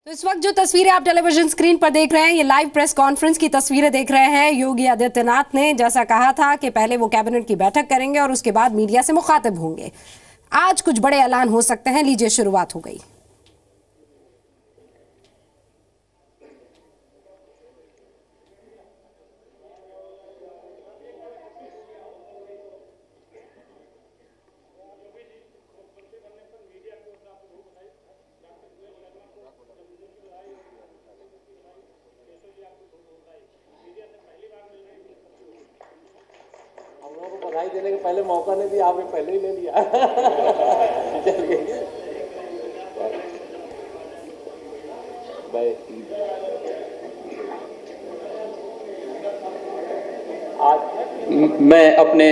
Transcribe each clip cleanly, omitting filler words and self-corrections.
तो इस वक्त जो तस्वीरें आप टेलीविजन स्क्रीन पर देख रहे हैं, ये लाइव प्रेस कॉन्फ्रेंस की तस्वीरें देख रहे हैं। योगी आदित्यनाथ ने जैसा कहा था कि पहले वो कैबिनेट की बैठक करेंगे और उसके बाद मीडिया से मुखातिब होंगे। आज कुछ बड़े ऐलान हो सकते हैं। लीजिए, शुरुआत हो गई। बधाई देने के पहले मौका नहीं दिया, आपने पहले ही ले लिया। चलिए, आज मैं अपने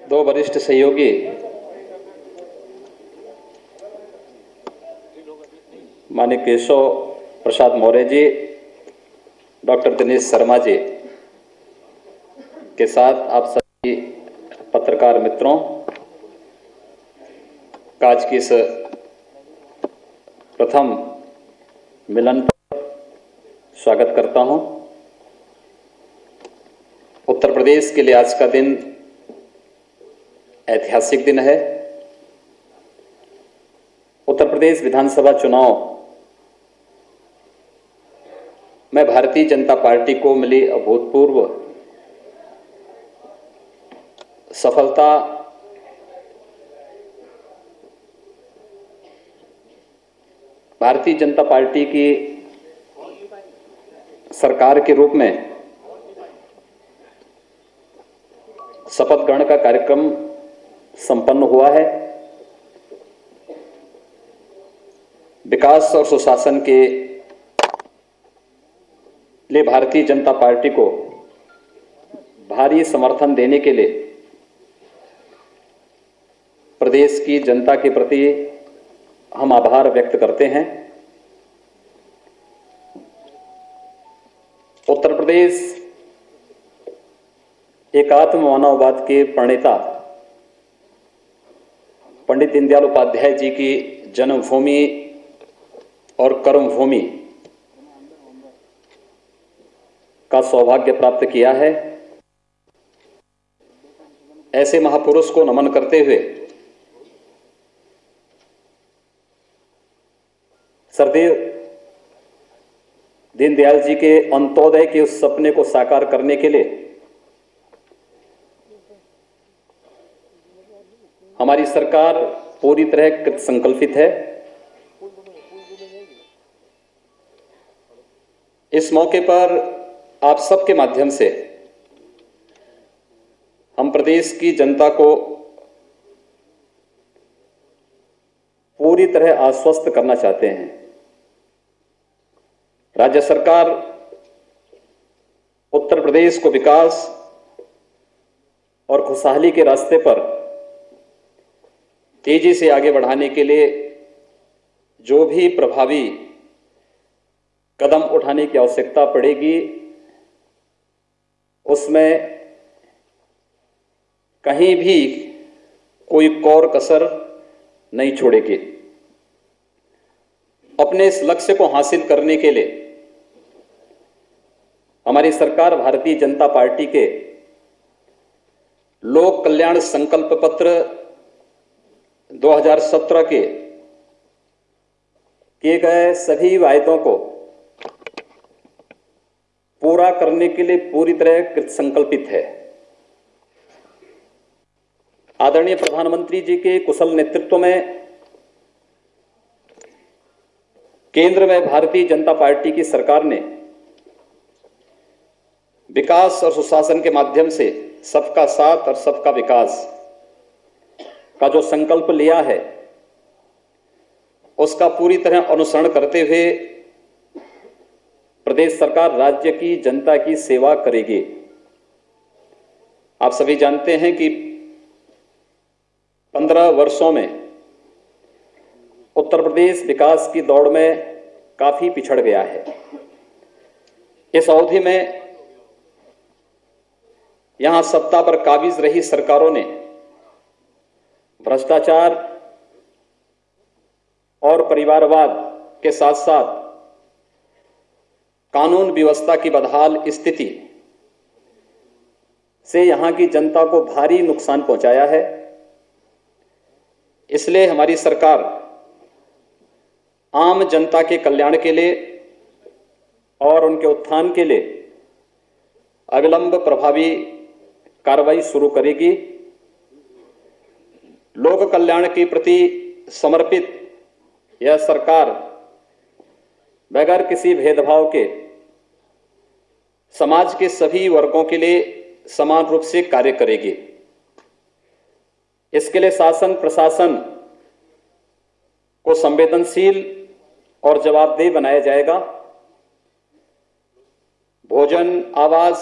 दो वरिष्ठ सहयोगी माननीय केशव प्रसाद मौर्य जी, डॉक्टर दिनेश शर्मा जी के साथ आप सभी पत्रकार मित्रों का आज की इस प्रथम मिलन पर स्वागत करता हूं। उत्तर प्रदेश के लिए आज का दिन ऐतिहासिक दिन है। उत्तर प्रदेश विधानसभा चुनाव में भारतीय जनता पार्टी को मिली अभूतपूर्व सफलता भारतीय जनता पार्टी की सरकार के रूप में शपथ ग्रहण का कार्यक्रम संपन्न हुआ है। विकास और सुशासन के लिए भारतीय जनता पार्टी को भारी समर्थन देने के लिए प्रदेश की जनता के प्रति हम आभार व्यक्त करते हैं। उत्तर प्रदेश एकात्म मानववाद के प्रणेता पंडित दीनदयाल उपाध्याय जी की जन्मभूमि और कर्मभूमि का सौभाग्य प्राप्त किया है। ऐसे महापुरुष को नमन करते हुए सरदेव दीनदयाल जी के अंत्योदय के उस सपने को साकार करने के लिए हमारी सरकार पूरी तरह कृत संकल्पित है। इस मौके पर आप सबके माध्यम से हम प्रदेश की जनता को पूरी तरह आश्वस्त करना चाहते हैं। राज्य सरकार उत्तर प्रदेश को विकास और खुशहाली के रास्ते पर तेजी से आगे बढ़ाने के लिए जो भी प्रभावी कदम उठाने की आवश्यकता पड़ेगी, उसमें कहीं भी कोई कौर कसर नहीं छोड़ेगी। अपने इस लक्ष्य को हासिल करने के लिए हमारी सरकार भारतीय जनता पार्टी के लोक कल्याण संकल्प पत्र 2017 के किए गए सभी वायदों को पूरा करने के लिए पूरी तरह कृत संकल्पित है। आदरणीय प्रधानमंत्री जी के कुशल नेतृत्व में केंद्र में भारतीय जनता पार्टी की सरकार ने विकास और सुशासन के माध्यम से सबका साथ और सबका विकास का जो संकल्प लिया है, उसका पूरी तरह अनुसरण करते हुए प्रदेश सरकार राज्य की जनता की सेवा करेगी। आप सभी जानते हैं कि 15 वर्षों में उत्तर प्रदेश विकास की दौड़ में काफी पिछड़ गया है। इस अवधि में यहां सत्ता पर काबिज रही सरकारों ने भ्रष्टाचार और परिवारवाद के साथ साथ कानून व्यवस्था की बदहाल स्थिति से यहां की जनता को भारी नुकसान पहुंचाया है। इसलिए हमारी सरकार आम जनता के कल्याण के लिए और उनके उत्थान के लिए अविलंब प्रभावी कार्रवाई शुरू करेगी। लोक कल्याण के प्रति समर्पित यह सरकार बगैर किसी भेदभाव के समाज के सभी वर्गों के लिए समान रूप से कार्य करेगी। इसके लिए शासन प्रशासन को संवेदनशील और जवाबदेह बनाया जाएगा। भोजन, आवास,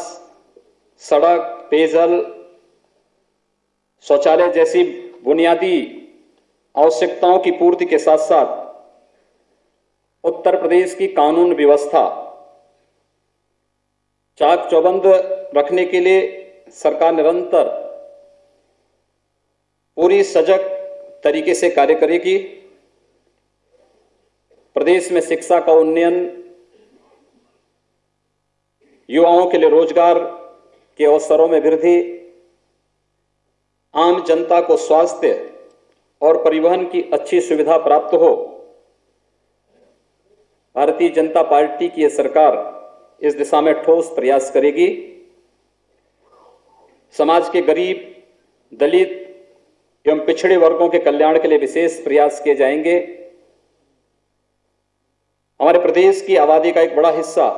सड़क, पेयजल, शौचालय जैसी बुनियादी आवश्यकताओं की पूर्ति के साथ साथ उत्तर प्रदेश की कानून व्यवस्था चाक चौबंद रखने के लिए सरकार निरंतर पूरी सजग तरीके से कार्य करेगी। प्रदेश में शिक्षा का उन्नयन, युवाओं के लिए रोजगार के अवसरों में वृद्धि, आम जनता को स्वास्थ्य और परिवहन की अच्छी सुविधा प्राप्त हो। भारतीय जनता पार्टी की यह सरकार इस दिशा में ठोस प्रयास करेगी। समाज के गरीब, दलित एवं पिछड़े वर्गों के कल्याण के लिए विशेष प्रयास किए जाएंगे। हमारे प्रदेश की आबादी का एक बड़ा हिस्सा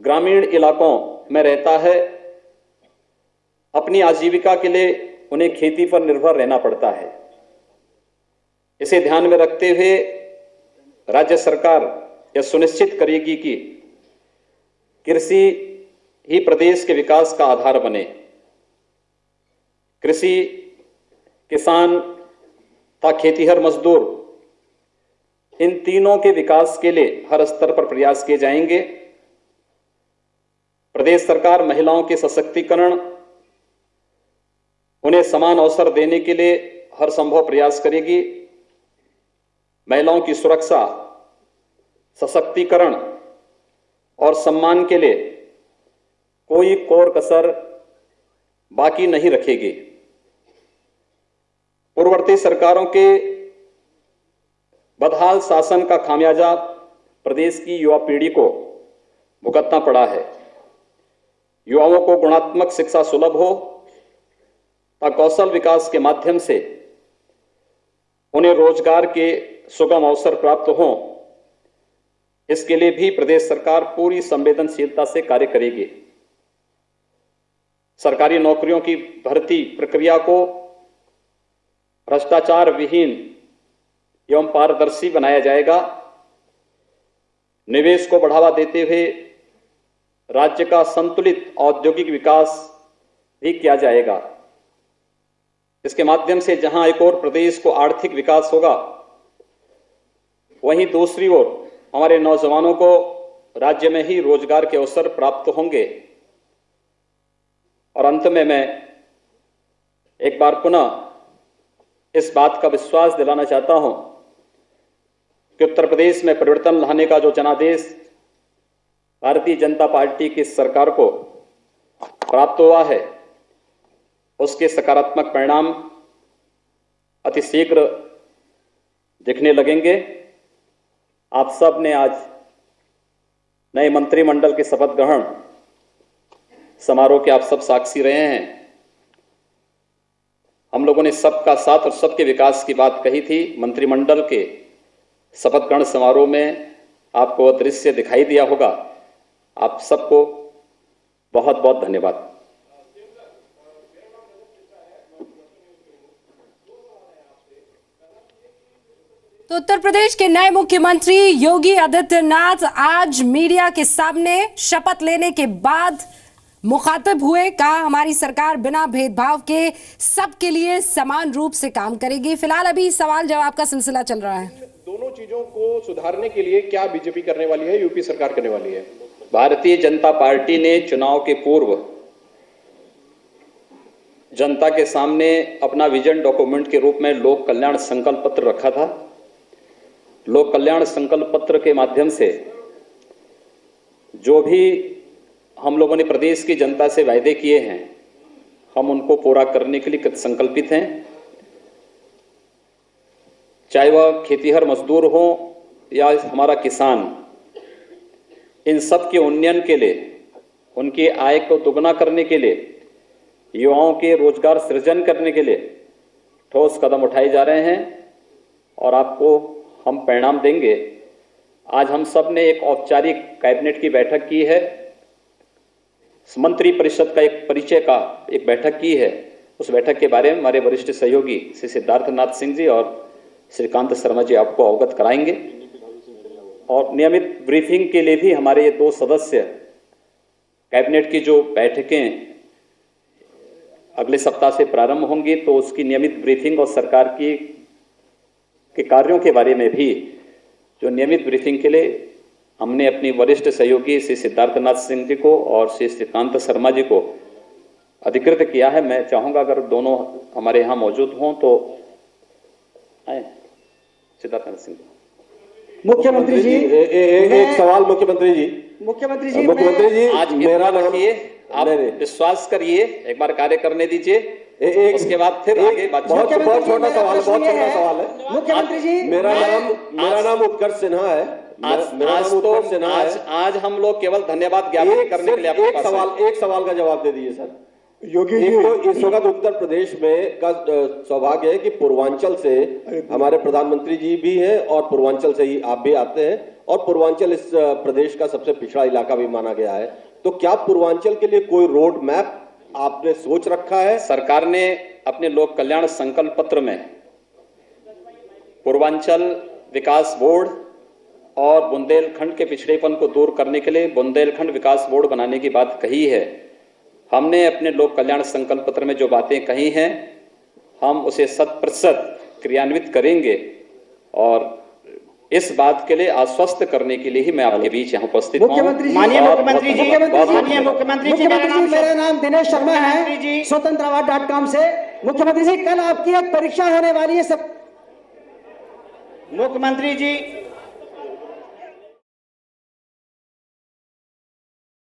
ग्रामीण इलाकों में रहता है। अपनी आजीविका के लिए उन्हें खेती पर निर्भर रहना पड़ता है। इसे ध्यान में रखते हुए राज्य सरकार यह सुनिश्चित करेगी कि कृषि ही प्रदेश के विकास का आधार बने। कृषि, किसान तथा खेतीहर मजदूर, इन तीनों के विकास के लिए हर स्तर पर प्रयास किए जाएंगे। प्रदेश सरकार महिलाओं के सशक्तिकरण, उन्हें समान अवसर देने के लिए हर संभव प्रयास करेगी। महिलाओं की सुरक्षा, सशक्तिकरण और सम्मान के लिए कोई कोर कसर बाकी नहीं रखेगी। पूर्ववर्ती सरकारों के बदहाल शासन का खामियाजा प्रदेश की युवा पीढ़ी को भुगतना पड़ा है। युवाओं को गुणात्मक शिक्षा सुलभ हो तथा कौशल विकास के माध्यम से उन्हें रोजगार के सुगम अवसर प्राप्त हों, इसके लिए भी प्रदेश सरकार पूरी संवेदनशीलता से कार्य करेगी। सरकारी नौकरियों की भर्ती प्रक्रिया को भ्रष्टाचार विहीन एवं पारदर्शी बनाया जाएगा। निवेश को बढ़ावा देते हुए राज्य का संतुलित औद्योगिक विकास भी किया जाएगा। इसके माध्यम से जहां एक ओर प्रदेश को आर्थिक विकास होगा, वहीं दूसरी ओर हमारे नौजवानों को राज्य में ही रोजगार के अवसर प्राप्त होंगे। और अंत में मैं एक बार पुनः इस बात का विश्वास दिलाना चाहता हूं कि उत्तर प्रदेश में परिवर्तन लाने का जो जनादेश भारतीय जनता पार्टी की सरकार को प्राप्त हुआ है, उसके सकारात्मक परिणाम अतिशीघ्र दिखने लगेंगे। आप सब ने आज नए मंत्रिमंडल के शपथ ग्रहण समारोह के आप सब साक्षी रहे हैं। हम लोगों ने सबका साथ और सबके विकास की बात कही थी। मंत्रिमंडल के शपथ ग्रहण समारोह में आपको वह दृश्य दिखाई दिया होगा। आप सबको बहुत बहुत धन्यवाद। तो उत्तर प्रदेश के नए मुख्यमंत्री योगी आदित्यनाथ आज मीडिया के सामने शपथ लेने के बाद मुखातिब हुए। कहा हमारी सरकार बिना भेदभाव के सबके लिए समान रूप से काम करेगी। फिलहाल अभी सवाल जवाब का सिलसिला चल रहा है। दोनों चीजों को सुधारने के लिए क्या बीजेपी करने वाली है, यूपी सरकार करने वाली है? भारतीय जनता पार्टी ने चुनाव के पूर्व जनता के सामने अपना विजन डॉक्यूमेंट के रूप में लोक कल्याण संकल्प पत्र रखा था। लोक कल्याण संकल्प पत्र के माध्यम से जो भी हम लोगों ने प्रदेश की जनता से वायदे किए हैं, हम उनको पूरा करने के लिए संकल्पित हैं। चाहे वह खेतीहर मजदूर हो या हमारा किसान, इन सब के उन्नयन के लिए, उनकी आय को दोगुना करने के लिए, युवाओं के रोजगार सृजन करने के लिए ठोस कदम उठाए जा रहे हैं और आपको हम परिणाम देंगे। आज हम सब ने एक औपचारिक कैबिनेट की बैठक की है, मंत्रि परिषद का एक परिचय का एक बैठक की है। उस बैठक के बारे में हमारे वरिष्ठ सहयोगी श्री सिद्धार्थनाथ सिंह जी और श्रीकांत शर्मा जी आपको अवगत कराएंगे। और नियमित ब्रीफिंग के लिए भी हमारे ये 2 सदस्य कैबिनेट की जो बैठकें अगले सप्ताह से प्रारंभ होंगी, तो उसकी नियमित ब्रीफिंग और सरकार के कार्यों के बारे में भी जो नियमित ब्रीफिंग के लिए हमने अपनी वरिष्ठ सहयोगी श्री सिद्धार्थनाथ सिंह जी को और श्री श्रीकांत शर्मा जी को अधिकृत किया है। मैं चाहूंगा अगर दोनों हमारे यहाँ मौजूद हों तो आए। सिद्धार्थनाथ सिंह मुख्यमंत्री जी, एक सवाल मुख्यमंत्री जी आज मेरा नाम आप विश्वास करिए, एक बार कार्य करने दीजिए, उसके बाद फिर आगे बात। बहुत छोटा सवाल है मुख्यमंत्री जी, मेरा नाम उत्कर्ष सिन्हा है। आज हम लोग केवल धन्यवाद ज्ञापन करने के लिए आपके एक सवाल का जवाब दे दीजिए सर। योगी जी, तो इस वक्त उत्तर प्रदेश में का सौभाग्य है कि पूर्वांचल से हमारे प्रधानमंत्री जी भी हैं और पूर्वांचल से ही आप भी आते हैं और पूर्वांचल इस प्रदेश का सबसे पिछड़ा इलाका भी माना गया है। तो क्या पूर्वांचल के लिए कोई रोड मैप आपने सोच रखा है? सरकार ने अपने लोक कल्याण संकल्प पत्र में पूर्वांचल विकास बोर्ड और बुंदेलखंड के पिछड़ेपन को दूर करने के लिए बुंदेलखंड विकास बोर्ड बनाने की बात कही है। हमने अपने लोक कल्याण संकल्प पत्र में जो बातें कही हैं, हम उसे 100% क्रियान्वित करेंगे और इस बात के लिए आश्वस्त करने के लिए ही मैं आपके बीच यहाँ उपस्थित हूँ। माननीय मुख्यमंत्री जी, मेरा नाम दिनेश शर्मा है, स्वतंत्रवाद.com से। मुख्यमंत्री जी, कल आपकी एक परीक्षा होने वाली है सब। मुख्यमंत्री जी